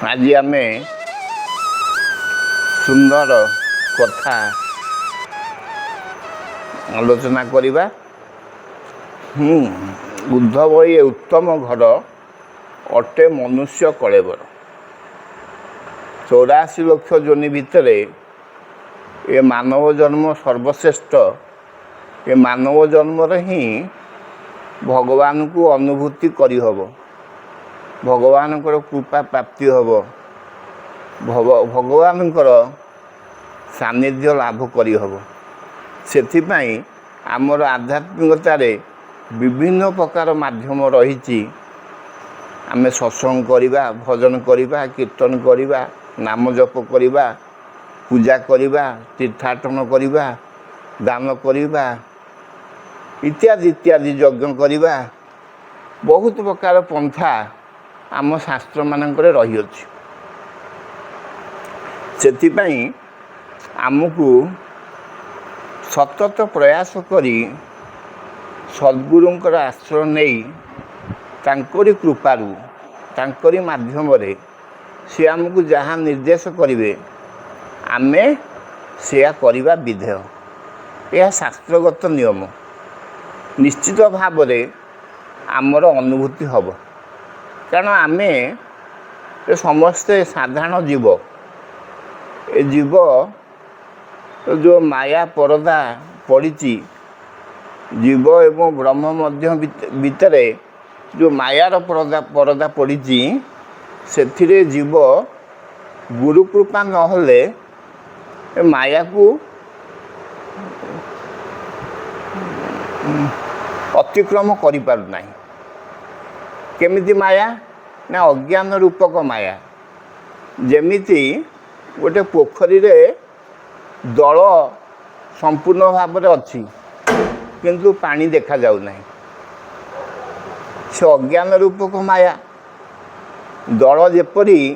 आज आम सुंदर कथा आलोचना करिबा। उद्धव ये उत्तम घर अटे मनुष्य कलेबर। 84 लक्ष जोनि भितर ये मानव जन्म सर्वश्रेष्ठ। ये मानव जन्म ही भगवान को अनुभूति करी हबो, भगवान कृपा प्राप्ति हम, भगवान सानिध्य लाभ करी हम। सेथिपाई आमर आध्यात्मिकतार विभिन्न प्रकार माध्यम रही। आमे सत्संग करिबा, भजन करिबा, कीर्तन करिबा, नाम जप करिबा, पूजा करिबा, तीर्थाटन करिबा, दान करिबा, इत्यादि इत्यादि यज्ञ करिबा। बहुत प्रकार पंथा आम शास्त्र मानकरे रही अछि। सेथिपाई आमको सतत प्रयास करी सद्गुरुंकर आश्रय नहीं तांकरी कृपारू तांकरी माध्यम रे से आमको जहाँ निर्देश करिवे आमे सेया करिबा विधेय। यह शास्त्रगत नियम। निश्चित भाव रे आमर अनुभूति हब, कारण आमे समस्ते साधारण जीव। ए जीव जो माया परदा पड़ी, जीव एवं ब्रह्म मध्य भितर जो मायार परदा पड़ी, से जीव गुरु कृपा नहले माया को अतिक्रम करि पारु नाही। केमिति माया ना अज्ञान रूपक माया। जेमिति गोटे पोखरी रे दल संपूर्ण भाव में अच्छी किंतु पानी देखा जाऊ नहीं, से अज्ञान रूपक माया। दल जेपरी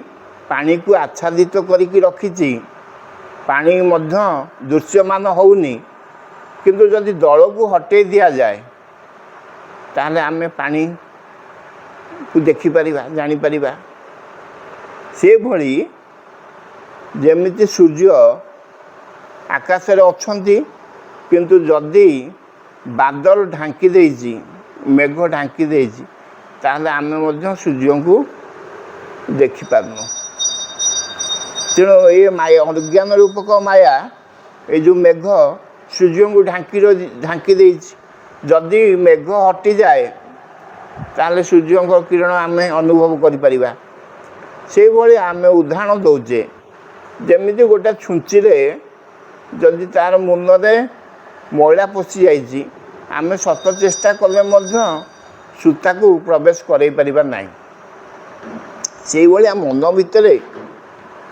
पानी को आच्छादित करिकी रखिछि, पानी मध्य दृश्यमान होउनी, किंतु जदि दल को हटे दिया जाए ताहले आमे पानी को देखि परिबा, जानि परिबा। से भली जेमिति सूर्य आकाश रे अछंती, किंतु जदि बादल ढांकी देइछि, मेघ ढांकी देइछि, ताहले आमे मध्य सूर्य को देखि पारनु। तेणु ये माया अज्ञान रूपक माया, ये जो मेघ सूर्य को ढांकी देइछि, जदि मेघ हटि जाए ताहले सूर्य किरण आमे अनुभव करि परिबा। से भली आमे उदाहरण दौचे। जेमिति गोटे छुंची रे जदि तार मुंडे मैला पशि जाइछि, आमे सत चेष्टा कले मध्य सूता को प्रवेश करई परिबा नाही। से भली मन भितर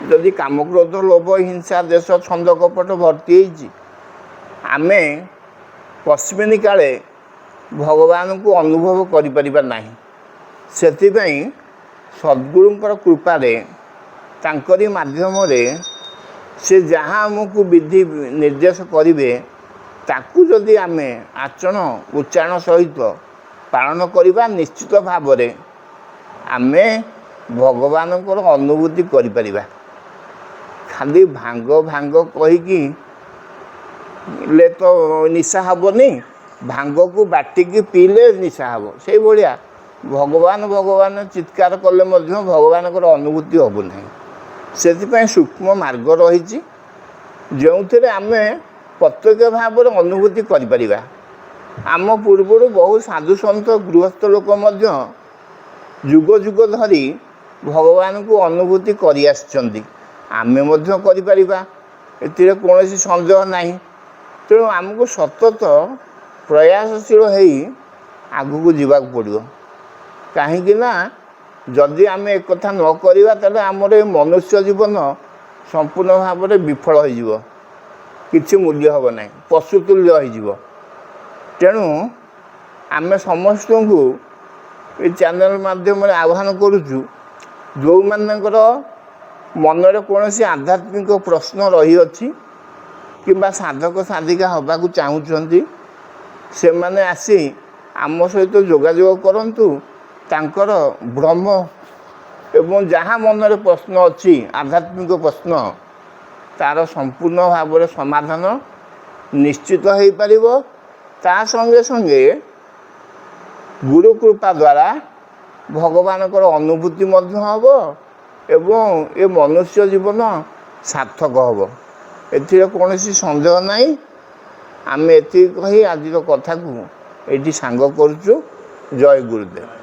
जदि काम क्रोध लोभ हिंसा देश छंद कपट भर्ती होइछि, आमे पश्चिमिनी काले भगवान को अनुभव करि परिबा नाही। सेथिपाई सद्गुरुंकर कृपा रे तांकरी माध्यम रे से जहाँ आमको विधि निर्देश करिवे ताकू जदि आमे आचरण उच्चारण सहित पालन करिबा, निश्चित भाव रे आमे भगवान को अनुभूति करि परिबा। खाली भांग भांग कहिकी ले तो निशा हबनी, भांग को बाटिकी पीले निशा हब। से भलिया भगवान भगवान चित्कार कले मध्य भगवान को अनुभूति हबो नहीं। से सूक्ष्म मार्ग रही, जो थे आमे प्रत्यक्ष भाव में अनुभूति करिपरिबा। आम पूर्व बहुत साधु सन्त गृहस्थ लोक मध्य जुग जुग धरी भगवान को अनुभूति करि आछंती, आमे मध्य करिपरिबा। एतिरे कोनोसी संदेह नाही। तेणु आमको सतत प्रयासशील होई आगु जावाक पड़ो। कहीं जदि आम एक कथा न करिबा ताले आमर मनुष्य जीवन संपूर्ण भाव में विफल हो, किछि मूल्य हब नहीं, पशुतुल्य हो। तेणु आम समस्त को ये चैनल माध्यम आह्वान करुचु, जो मानकर मनरे कौन आध्यात्मिक प्रश्न रही अछि किंबा साधक साधिका हवाक चाहूँगी, से माने आसी आम सहित जोगाजोग करंतु। तांकर ब्रह्म ଏବଂ ଯାହା ମନରେ ପ୍ରଶ୍ନ ଅଛି ଆଧ୍ୟାତ୍ମିକ ପ୍ରଶ୍ନ ତା'ର ସମ୍ପୂର୍ଣ୍ଣ ଭାବରେ ସମାଧାନ ନିଶ୍ଚିତ ହୋଇପାରିବ। ତା ସଙ୍ଗେ ସଙ୍ଗେ ଗୁରୁ କୃପା ଦ୍ୱାରା ଭଗବାନଙ୍କର ଅନୁଭୂତି ମଧ୍ୟ ହେବ ଏବଂ ଏ ମନୁଷ୍ୟ ଜୀବନ ସାର୍ଥକ ହେବ। ଏଥିରେ କୌଣସି ସନ୍ଦେହ ନାହିଁ। ଆମେ ଏତିକି କହି ଆଜିର କଥାକୁ ଏଇଠି ସାଙ୍ଗ କରୁଛୁ। ଜୟ ଗୁରୁଦେବ।